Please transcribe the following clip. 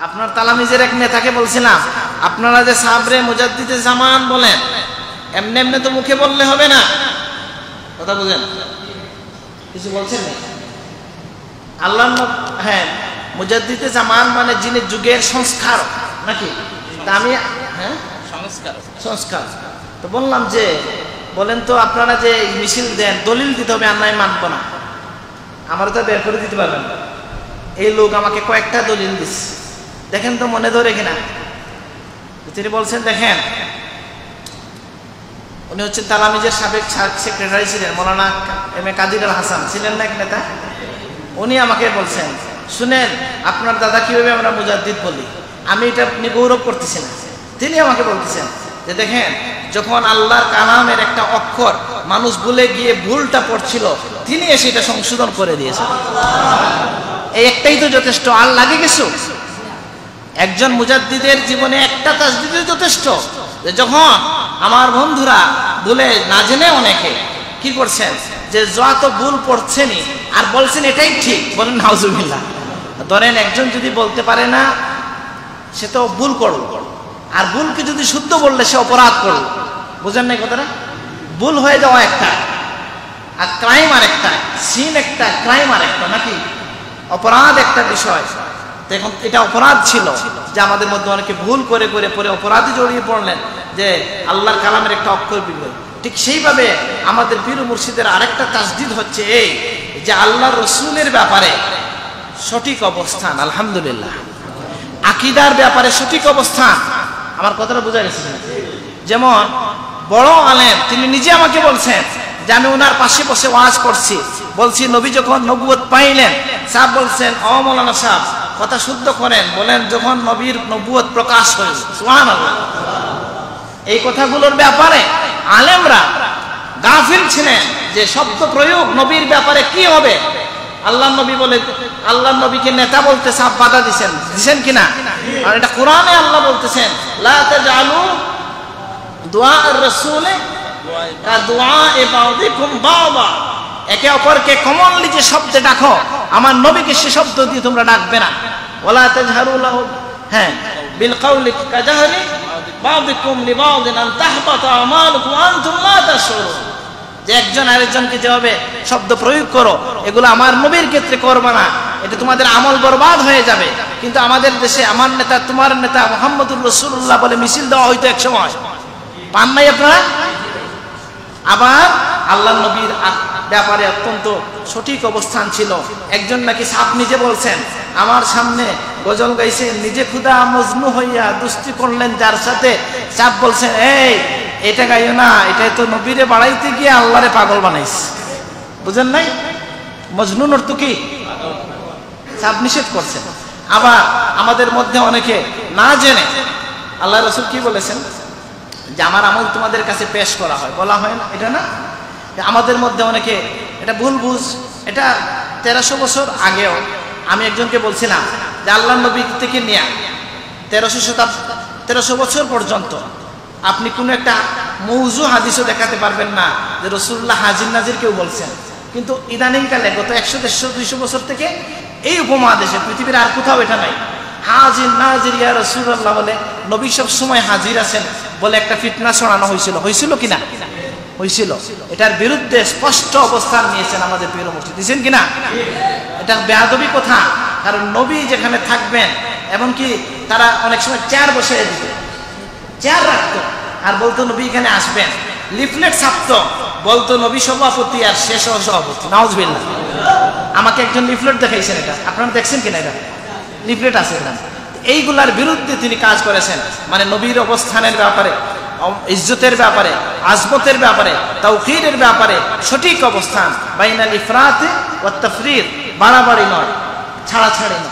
আপনার তালামিজের এক নেতাকে বলছিলাম, আপনারা যে সাবরে মুজাদ্দিদে জামান বলেন, এমনি এমনি তো মুখে বললে হবে না, কথা বুঝেন? কিছু বলছেন না? আল্লাহ, হ্যাঁ, মুজাদ্দিদে জামান মানে যিনি যুগের সংস্কার, নাকি? তা আমি, হ্যাঁ, সংস্কার তো বললাম যে, বলেন তো আপনারা যে মিছিল দেন, দলিল দিতে হবে, আর নাই মানব না, আমার তো বের করে দিতে পারবেন না। এই লোক আমাকে কয়েকটা দলিল দিচ্ছে, দেখেন তো মনে ধরে কিনা। তিনি বলছেন, দেখেন, উনি হচ্ছেন তালামিজের সাবেক সেক্রেটারি ছিলেন, মৌলানা এম এ কাদির আল হাসান ছিলেন না এক নেতা। উনি আমাকে বলছেন, শুনেন আপনার দাদা কিভাবে আমরা মুজাদ্দিদ বলি, আমি এটা আপনি গৌরব করতেছি না। তিনি আমাকে বলতেছেন যে, দেখেন, যখন আল্লাহর কালামের একটা অক্ষর মানুষ ভুলে গিয়ে ভুলটা পড়ছিল, তিনি এসে এটা সংশোধন করে দিয়েছেন। এই একটাই তো যথেষ্ট, আর লাগে কিছু? একজন মুজাদ্দিদের জীবনে একটা তাসদিদ যথেষ্ট, যে যখন আমার বন্ধুরা ভুলে না জেনে অনেকে কি করছেন, যে যত ভুল পড়ছেনি আর বলছেন এটাই ঠিক, বলেন নাউজুবিল্লাহ। ধরেন একজন যদি বলতে পারে না, সে তো ভুল করল, আর ভুলকে যদি শুদ্ধ বললে সে অপরাধ করল। বুঝেন নাই কথাটা? ভুল হয়ে যাওয়া একটা, আর ক্রাইম আর একটা, সিন একটা, ক্রাইম আর একটা, নাকি? অপরাধ একটা বিষয়। দেখুন, এটা অপরাধ ছিল যে আমাদের মধ্যে অনেকে ভুল করে করে পরে অপরাধে জড়িয়ে পড়লেন, যে আল্লাহর কালামের একটা অক্ষর বিগড়ে। ঠিক সেইভাবে আমাদের পীর মুর্শিদের আরেকটা তাসদিদ হচ্ছে এই, যে আল্লাহর রসুলের ব্যাপারে সঠিক অবস্থান, আলহামদুলিল্লাহ, আকীদার ব্যাপারে সঠিক অবস্থান। আমার কথাটা বোঝা গেছে? যেমন বড় আলেম তিনি নিজে আমাকে বলছেন যে, আমি ওনার পাশে বসে ওয়াজ করছি, বলছি নবী যখন নবুয়ত পাইলেন, সাহেব বলছেন, ও মৌলানা সাহেব কথা শুদ্ধ করেন, বলেন যখন নবীর নবুয়ত প্রকাশ হয়েছে। সুবহানাল্লাহ। এই কথাগুলোর ব্যাপারে আলেমরা গাফিল ছিলেন, যে শব্দ প্রয়োগ নবীর ব্যাপারে কি হবে। আল্লাহ নবী বলে, আল্লাহ নবীকে নেতা বলতে সাহেব বাধা দিছেন কিনা? আর এটা কোরআনে আল্লাহ বলতেছেন, লা তাজআলু দুআ আর-রাসূলে কা দুআ বা'দিকুম বা'দা, একে অপরকে কমনলি যে শব্দে ডাকো, আমার নবীকে সে শব্দ দিয়ে তোমরা ডাকবে না। ওয়ালা তাজহারু লাহু, হ্যাঁ, বিল কাওলি কাজাহরি বা'দিকুম লিবা'দিন আন তাহবাতা আমালুকুম ওয়া আনতুম লা তাশউরুন, যে একজন আরেকজনকে যেভাবে শব্দ প্রয়োগ করো, এগুলো আমার নবীর ক্ষেত্রে করবে না, এটা তোমাদের আমল বরবাদ হয়ে যাবে। কিন্তু আমাদের দেশে আমার নেতা, তোমার নেতা মুহাম্মদুর রাসূলুল্লাহ বলে মিছিল দেওয়া হইতো এক সময়, পান নাই আপনারা? আবার আল্লাহ নবীর ব্যাপারে অত্যন্ত সঠিক অবস্থান ছিল। একজন নাকি সাপ নিজে বলছেন, আমার সামনে গজল গাইছে, নিজে খুদা মজনু হইয়া দুস্তি করলেন যার সাথে, সাপ বলছেন, এই এটা গাইও না, এটাই তো নবীরে বাড়াইতে গিয়ে আল্লাহরে পাগল বানাইছে। বুঝেন নাই? মজনুন অর্থ কি? সাপ নিষেধ করছেন। আবার আমাদের মধ্যে অনেকে না জেনে, আল্লাহ রাসূল কি বলেছেন, যে আমার আমল তোমাদের কাছে পেশ করা হয়, বলা হয় না, এটা না? আমাদের মধ্যে অনেকে এটা ভুল বুঝ। এটা 1300 বছর আগেও আমি একজনকে বলছিলাম যে আল্লাহ নবী থেকে নিয়ে 1300 বছর পর্যন্ত আপনি কোনো একটা মৌজু হাদিসও দেখাতে পারবেন না যে রাসূলুল্লাহ হাজির নাজির কেউ বলছেন। কিন্তু ইদানিংকালে গত 100, 150, 200 বছর থেকে এই উপমহাদেশে পৃথিবীর আর কোথাও এটা নাই। হাজির নাজির ইয়া রাসূলুল্লাহ বলে নবী সব সময় হাজির আছেন বলে একটা ফিতনা ছড়ানো হয়েছিল কিনা? হয়েছিল। এটার বিরুদ্ধে স্পষ্ট অবস্থান নিয়েছেন আমাদের পীর মুর্শিদ, দিয়েছেন কিনা? এটা বেয়াদবি কথা। কারণ নবী যেখানে থাকবেন, এমনকি তারা অনেক সময় চেয়ার বসিয়ে দিত, চেয়ার রাখতো, আর বলতো নবী এখানে আসবেন। লিফলেট ছাপতো, বলতো নবী সভাপতি আর শেষ সভাপতি। নাউজুবিল্লাহ। আমাকে একজন লিফলেট দেখাইছেন, এটা আপনারা দেখছেন কিনা? এটা লিফলেট আছে এখানে। এইগুলার বিরুদ্ধে তিনি কাজ করেছেন, মানে নবীর অবস্থানের ব্যাপারে, ইজ্জতের ব্যাপারে, আজমতের ব্যাপারে, তাওকীরের ব্যাপারে সঠিক অবস্থান। বাইনাল ইফরাত ওয়াত তাফরীত, বাড়াবাড়ি নয়, ছাড়াছাড়ি নয়।